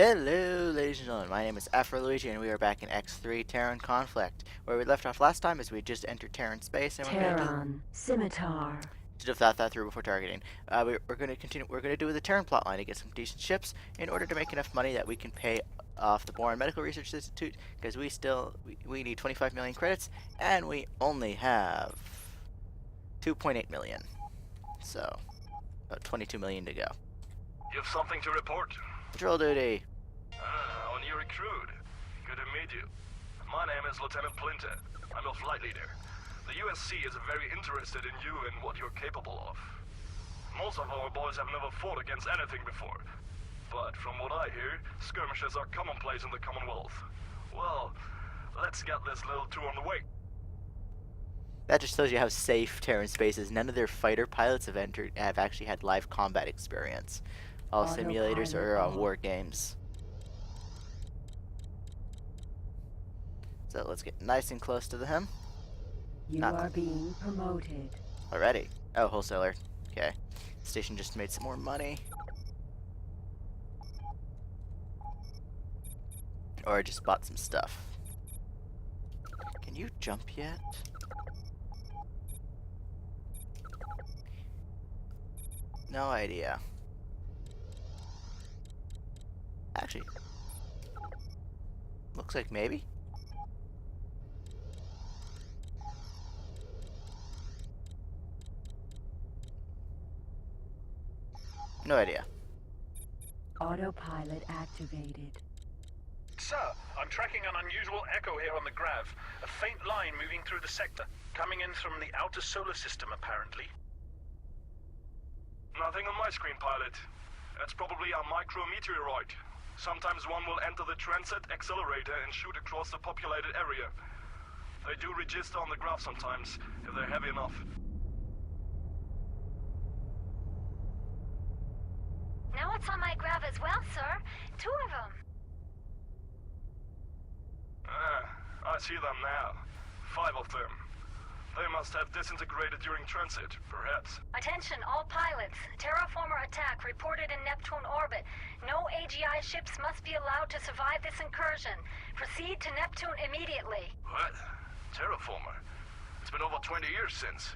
Hello, ladies and gentlemen. My name is Luigi, and we are back in X3 Terran Conflict. Where we left off last time is we just entered Terran space, and we're going to do. Terran, Scimitar. Should have thought that through before targeting. We're going to continue. We're going to do the Terran plotline to get some decent ships in order to make enough money that we can pay off the Bourne Medical Research Institute, because we need 25 million credits, and we only have 2.8 million. So, about 22 million to go. You have something to report? Patrol duty. On your recruit. Good to meet you. My name is Lieutenant Plinter. I'm your flight leader. The USC is very interested in you and what you're capable of. Most of our boys have never fought against anything before. But from what I hear, skirmishes are commonplace in the Commonwealth. Well, let's get this little tour on the way. That just shows you how safe Terran space is. None of their fighter pilots have actually had live combat experience. All simulators are on war games. So let's get nice and close to him. You are being promoted. Already. Oh, wholesaler. Okay. Station just made some more money. Or just bought some stuff. Can you jump yet? No idea. Actually, looks like maybe. No idea. Autopilot activated. Sir, I'm tracking an unusual echo here on the grav. A faint line moving through the sector, coming in from the outer solar system, apparently. Nothing on my screen, pilot. It's probably a micrometeoroid. Sometimes one will enter the transit accelerator and shoot across the populated area. They do register on the graph sometimes, if they're heavy enough. Now it's on my graph as well, sir. 2 of them. I see them now. 5 of them. They must have disintegrated during transit, perhaps. Attention, all pilots. Terraformer attack reported in Neptune orbit. No AGI ships must be allowed to survive this incursion. Proceed to Neptune immediately. What? Terraformer? It's been over 20 years since.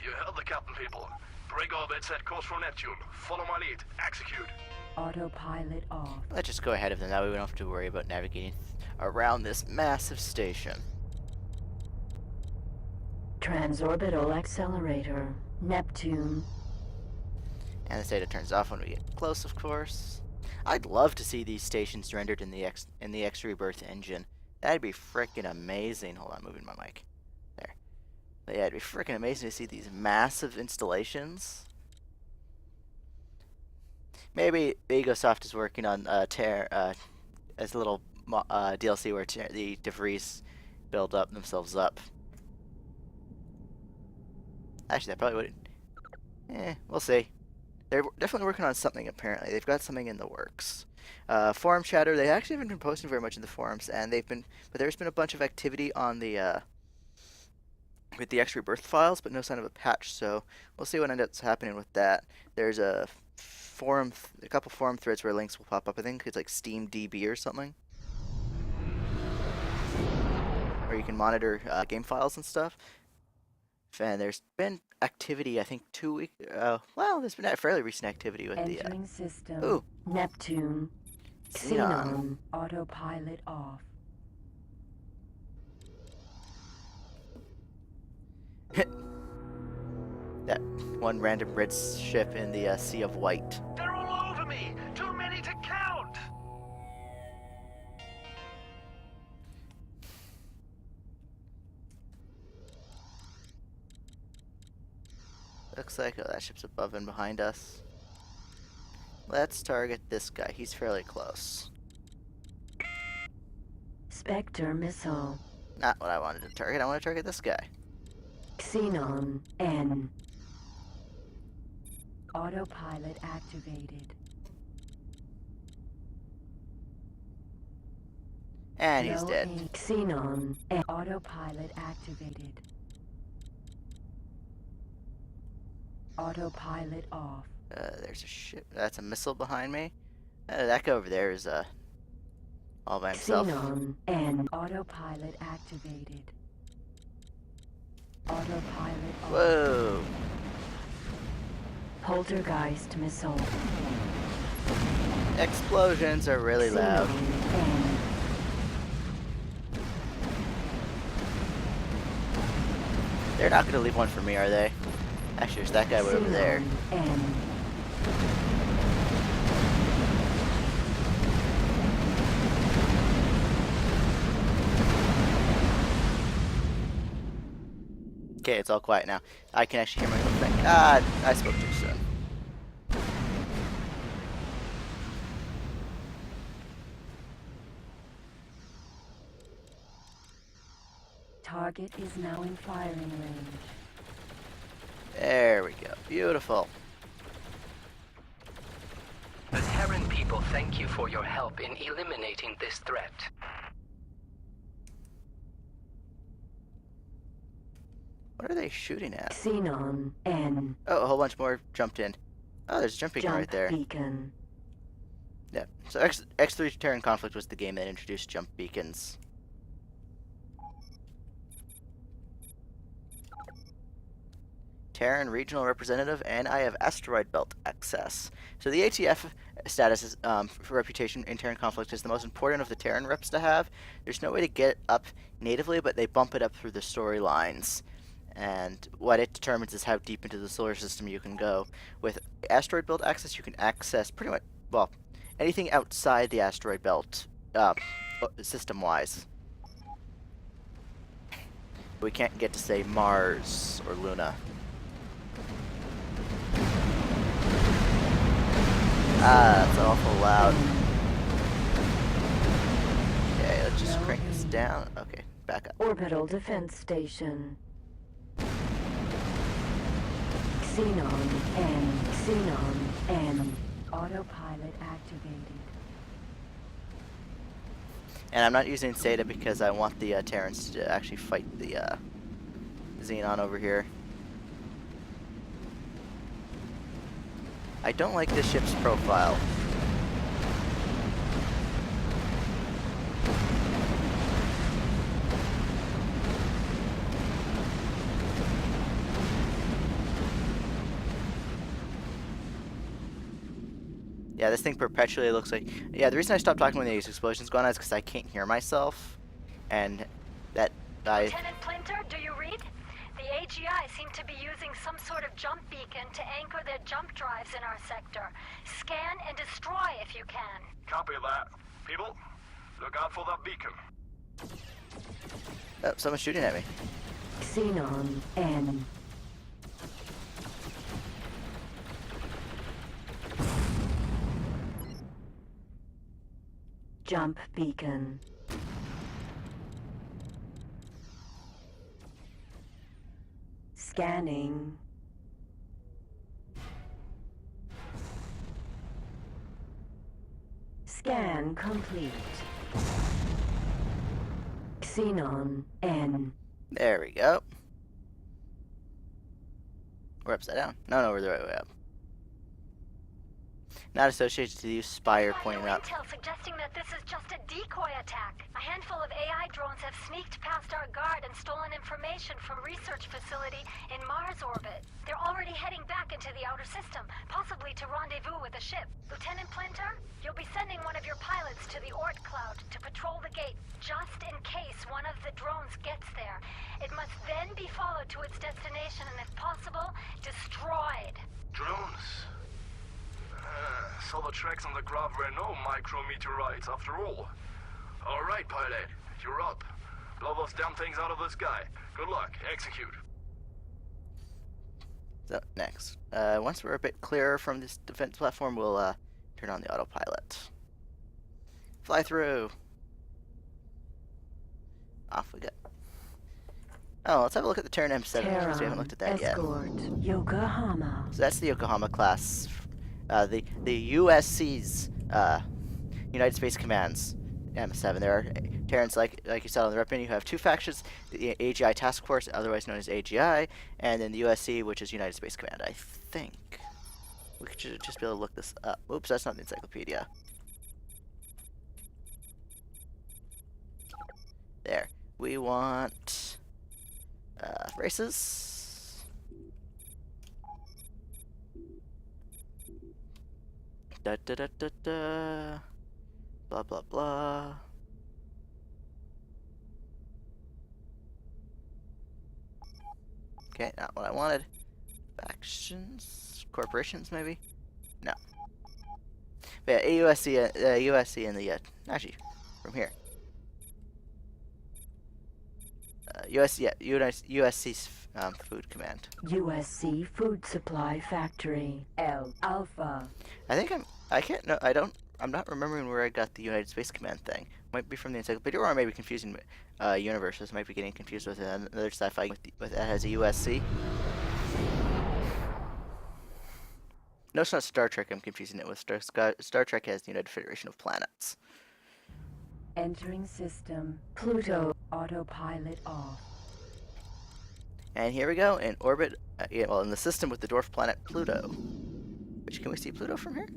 You heard the captain, people. Break orbit, set course for Neptune. Follow my lead. Execute. Autopilot off. Let's just go ahead of them. That way we don't have to worry about navigating around this massive station. Transorbital accelerator. Neptune. And the data turns off when we get close, of course. I'd love to see these stations rendered in the X Rebirth engine. That'd be freaking amazing. Hold on, moving my mic. There. But yeah, it'd be freaking amazing to see these massive installations. Maybe Egosoft is working on as a little DLC where the debris build up themselves up. Actually, that probably would. We'll see. They're definitely working on something. Apparently, they've got something in the works. Forum chatter. They actually haven't been posting very much in the forums, and but there's been a bunch of activity on the with the X Rebirth files, but no sign of a patch. So we'll see what ends up happening with that. There's a couple forum threads where links will pop up. I think it's like SteamDB or something, where you can monitor game files and stuff. And there's been activity, I think 2 weeks. Well, there's been a fairly recent activity with Entering system. Neptune. Xenon. Autopilot off. That one random red ship in the Sea of White. They're all over me! Too many to count! Looks like that ship's above and behind us. Let's target this guy. He's fairly close. Spectre missile. Not what I wanted to target. I want to target this guy. Xenon N. Autopilot activated. And he's dead. Xenon N. Autopilot activated. Autopilot off. There's a ship. That's a missile behind me. That guy over there is all by himself. Xenon N. Autopilot activated. Autopilot on. Whoa! Poltergeist missile. Explosions are really loud. Xenon N. They're not gonna leave one for me, are they? Actually, there's that guy over there. Xenon N. Okay, it's all quiet now. I can actually hear myself think. Ah, I spoke too soon. Target is now in firing range. There we go. Beautiful. The Terran people thank you for your help in eliminating this threat. What are they shooting at? Xenon N. Oh, a whole bunch more jumped in. Oh, there's a jump beacon Jump right there. beacon. Yeah. So X3 Terran Conflict was the game that introduced jump beacons. Terran Regional Representative, and I have Asteroid Belt access. So the ATF status is, for reputation in Terran Conflict is the most important of the Terran reps to have. There's no way to get up natively, but they bump it up through the storylines. And what it determines is how deep into the solar system you can go. With Asteroid Belt access, you can access pretty much, well, anything outside the Asteroid Belt, system-wise. We can't get to, say, Mars or Luna. Ah, that's awful loud. Okay, let's just crank this down. Okay, back up. Orbital defense station. Xenon N. Xenon N. Autopilot activated. And I'm not using Zeta because I want the Terrans to actually fight the Xenon over here. I don't like this ship's profile. Yeah, this thing perpetually looks like... Yeah, the reason I stopped talking when these explosions go on is because I can't hear myself. And that... Lieutenant Plinter, do you read? The AGI seem to be using some sort of jump beacon to anchor their jump drives in our sector. Scan and destroy if you can. Copy that. People, look out for that beacon. Oh, someone's shooting at me. Xenon N. Jump beacon. Scanning. Scan complete. Xenon N. There we go. We're upside down. No, we're the right way up. Not associated to use Spire pointing up. Intel suggesting that this is just a decoy attack. A handful of AI drones have sneaked past our guard and stolen information from research facility in Mars orbit. They're already heading back into the outer system, possibly to rendezvous with a ship. Lieutenant Plinter, you'll be sending one of your pilots to the Oort cloud to patrol the gate, just in case one of the drones gets there. It must then be followed to its destination and, if possible, destroyed. Drones. So the tracks on the graph were no micrometeorites after all. Alright, pilot, you're up. Blow those damn things out of the sky. Good luck. Execute. So, next. Once we're a bit clearer from this defense platform, we'll turn on the autopilot. Fly through. Off we go. Oh, let's have a look at the Terran M7 because we haven't looked at that yet. Escort. Yokohama. So that's the Yokohama class. The USC's United Space Command's M7. There are Terrans like you saw on the rep menu. You have two factions: the AGI Task Force, otherwise known as AGI, and then the USC, which is United Space Command. I think we should just be able to look this up. Oops, that's not the encyclopedia. There. We want races. Da da da da da. Blah blah blah. Okay, not what I wanted. Factions, corporations, maybe. No. But yeah, USC and the actually from here. USC's food command. USC Food Supply Factory. L Alpha. I'm not remembering where I got the United Space Command thing. Might be from the encyclopedia, or I may be confusing universes. Might be getting confused with another sci-fi with that has a USC. No, it's not Star Trek. I'm confusing it with Star Trek has the United Federation of Planets. Entering system. Pluto. Autopilot off. And here we go in orbit. In the system with the dwarf planet Pluto. Which, can we see Pluto from here?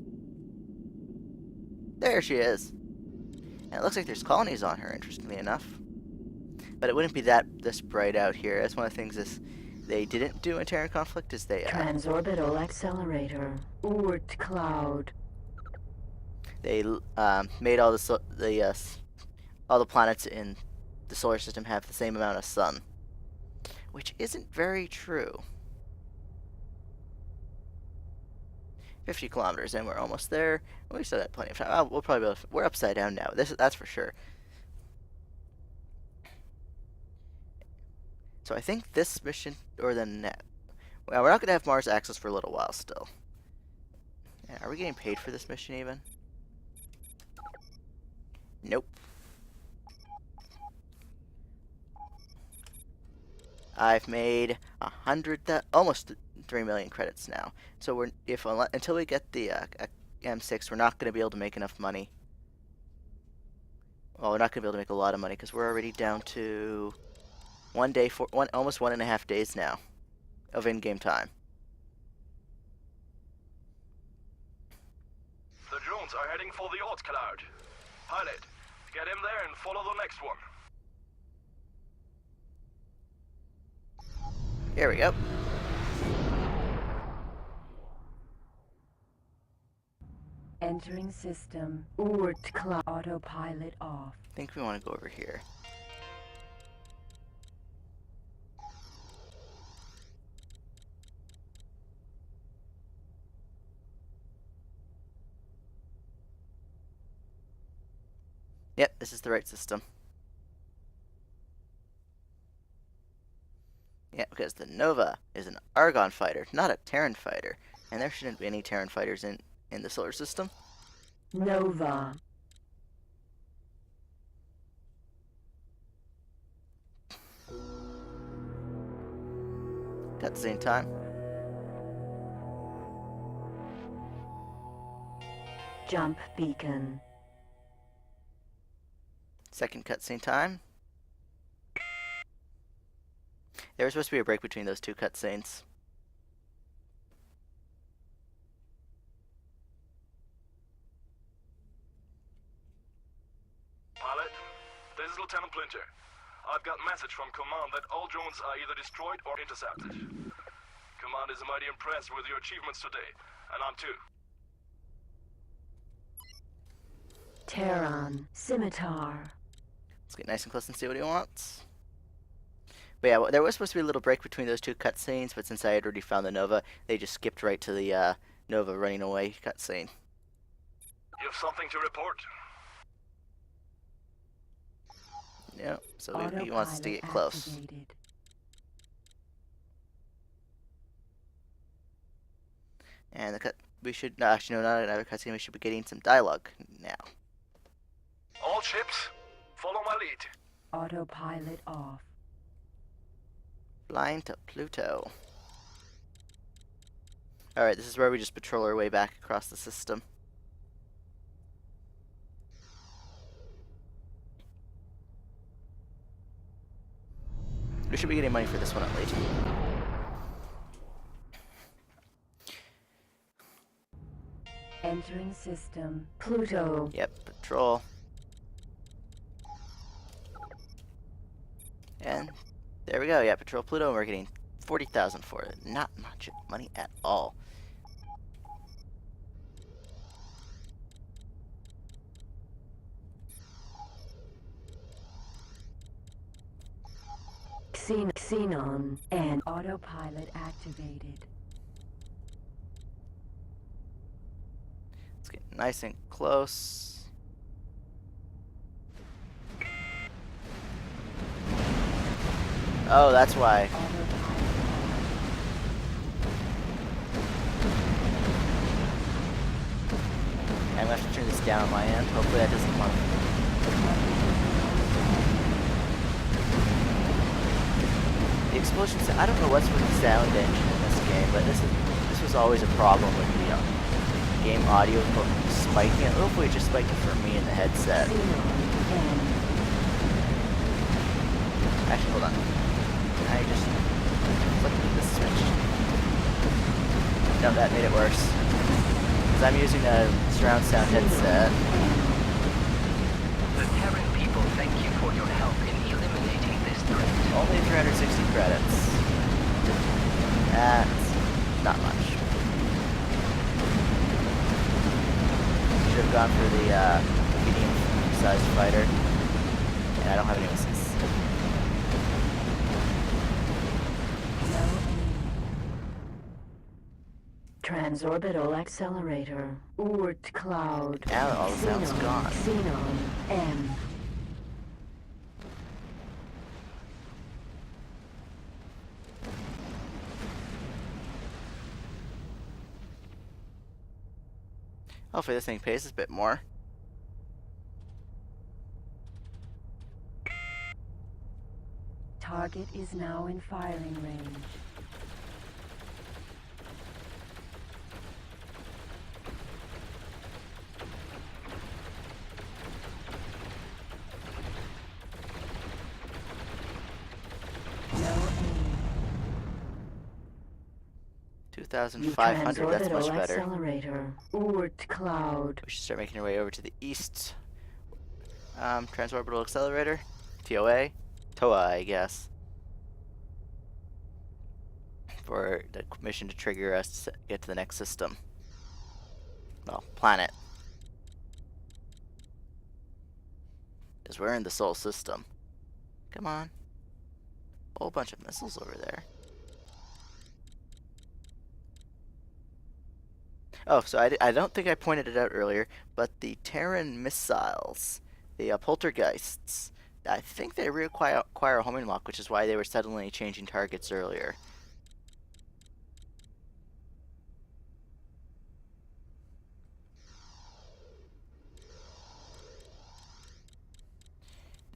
There she is. And it looks like there's colonies on her, interestingly enough. But it wouldn't be this bright out here. That's one of the things they didn't do in Terran Conflict is they Transorbital accelerator. Oort cloud. They made all the planets in the solar system have the same amount of sun, which isn't very true. 50 kilometers in, we're almost there. We still got plenty of time. We'll probably be able to, we're upside down now. That's for sure. So I think this mission or the net. Well, we're not gonna have Mars access for a little while still. Yeah, are we getting paid for this mission even? Nope. I've made almost 3 million credits now. So until we get the M6, we're not going to be able to make enough money. Well, we're not going to be able to make a lot of money because we're already down to almost 1.5 days now of in-game time. The drones are heading for the Oort cloud. Pilot, get in there and follow the next one. Here we go. Entering system. Oort cloud. Autopilot off. I think we want to go over here. Yep, this is the right system. Yeah, because the Nova is an Argon fighter, not a Terran fighter. And there shouldn't be any Terran fighters in the solar system. Nova. Cutscene time. Jump beacon. Second cutscene time. There was supposed to be a break between those two cutscenes. Pilot, this is Lieutenant Plinter. I've got message from Command that all drones are either destroyed or intercepted. Command is mighty impressed with your achievements today, and I'm too. Terran. Scimitar. Let's get nice and close and see what he wants. But yeah, there was supposed to be a little break between those two cutscenes, but since I had already found the Nova, they just skipped right to the Nova running away cutscene. You have something to report? Yeah, so he wants us to get close. Activated. And we should actually no, not another cutscene. We should be getting some dialogue now. All ships, follow my lead. Autopilot off. Flying to Pluto. Alright, this is where we just patrol our way back across the system. We should be getting money for this one at least. Entering system. Pluto. Yep, patrol. And there we go. Yeah, Patrol Pluto, and we're getting 40,000 for it. Not much money at all. Xenon and autopilot activated. Let's get nice and close. Oh, that's why. I'm gonna have to turn this down on my end. Hopefully that doesn't come up. The explosion sound, I don't know what's with the sound engine in this game, but this was always a problem with the game audio spiking it. Hopefully it just spiked it for me in the headset. Actually, hold on. I just flicked the switch. No, that made it worse. Because I'm using a surround sound headset. The Terran people thank you for your help in eliminating this threat. Only 360 credits. That's not much. Should have gone for the medium-sized fighter. And I don't have any missiles. Transorbital accelerator. Oort cloud. Now all the sound's gone. Xenon M. Hopefully this thing pays us a bit more. Target is now in firing range. No aim. 2,500, that's much Transorbital better. accelerator. Oort cloud. We should start making our way over to the east. Transorbital accelerator. TOA. TOA, I guess. For the mission to trigger us to get to the next system. Well, planet. Because we're in the Sol system. Come on. Whole bunch of missiles over there. Oh, so I don't think I pointed it out earlier, but the Terran missiles, the poltergeists, I think they require a homing lock, which is why they were suddenly changing targets earlier.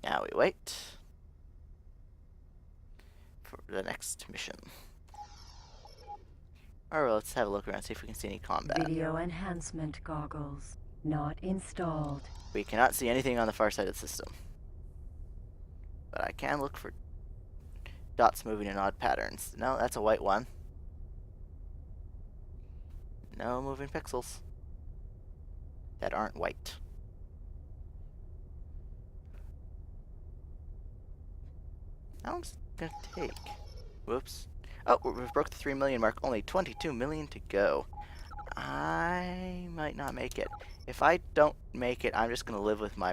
Now we wait for the next mission. Alright, let's have a look around, see if we can see any combat. Video enhancement goggles. Not installed. We cannot see anything on the far side of the system. But I can look for dots moving in odd patterns. No, that's a white one. No moving pixels that aren't white. How long's it gonna take? Whoops. Oh, we've broke the 3 million mark. Only 22 million to go. I might not make it. If I don't make it, I'm just gonna live with my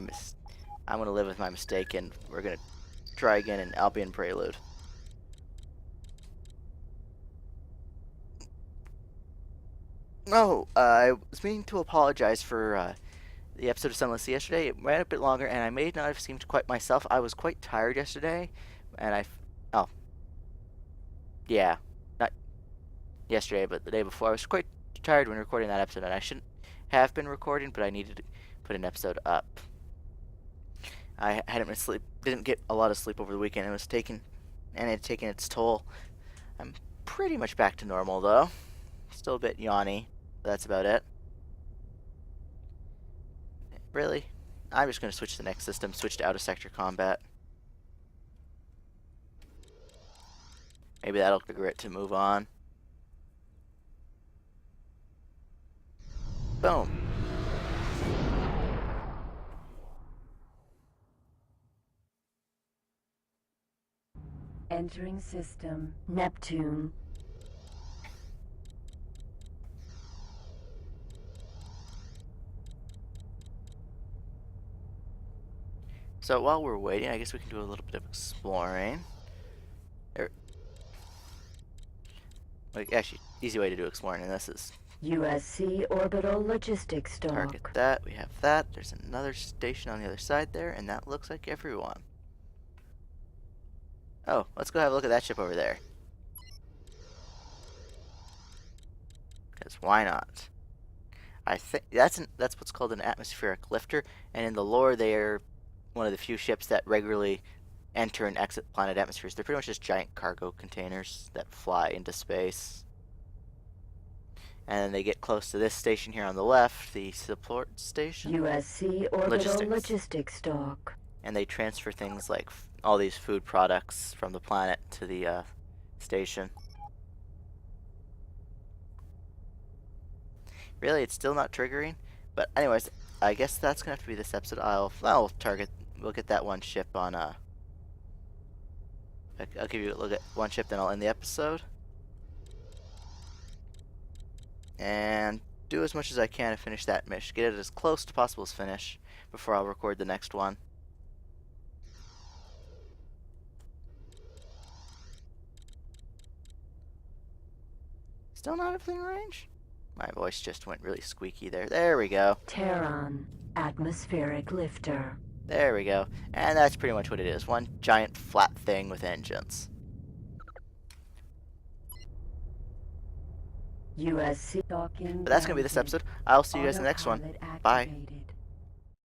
mistake, and we're gonna try again in Albion Prelude. Oh, I was meaning to apologize for the episode of Sunless yesterday. It ran a bit longer, and I may not have seemed quite myself. I was quite tired yesterday, and oh, yeah, not yesterday, but the day before. I was quite tired when recording that episode, and I shouldn't have been recording, but I needed to put an episode up. I hadn't been didn't get a lot of sleep over the weekend. It had taken its toll. I'm pretty much back to normal, though. Still a bit yawny, but that's about it. Really? I'm just going to switch to the next system, switch to out-of-sector combat. Maybe that'll trigger it to move on. Boom. Entering system. Neptune. So while we're waiting, I guess we can do a little bit of exploring. Like, actually, easy way to do exploring, and this is USC orbital logistics dock. target that. We have that. There's another station on the other side there, and that looks like everyone. Oh, let's go have a look at that ship over there. Because why not? I think that's what's called an atmospheric lifter, and in the lore, they are one of the few ships that regularly enter and exit planet atmospheres. They're pretty much just giant cargo containers that fly into space. And then they get close to this station here on the left, the support station. USC orbital logistics dock. And they transfer things like all these food products from the planet to the station. Really, it's still not triggering. But anyways, I guess that's gonna have to be this episode. I'll target. We'll get that one ship on. I'll give you a look at one ship, then I'll end the episode. And do as much as I can to finish that mission. Get it as close to possible as finish before I'll record the next one. Still not within range? My voice just went really squeaky there. There we go. Terran atmospheric lifter. There we go. And that's pretty much what it is. One giant flat thing with engines. USC docking. But that's going to be this episode. I'll see you guys in the next one. Autopilot Bye. activated.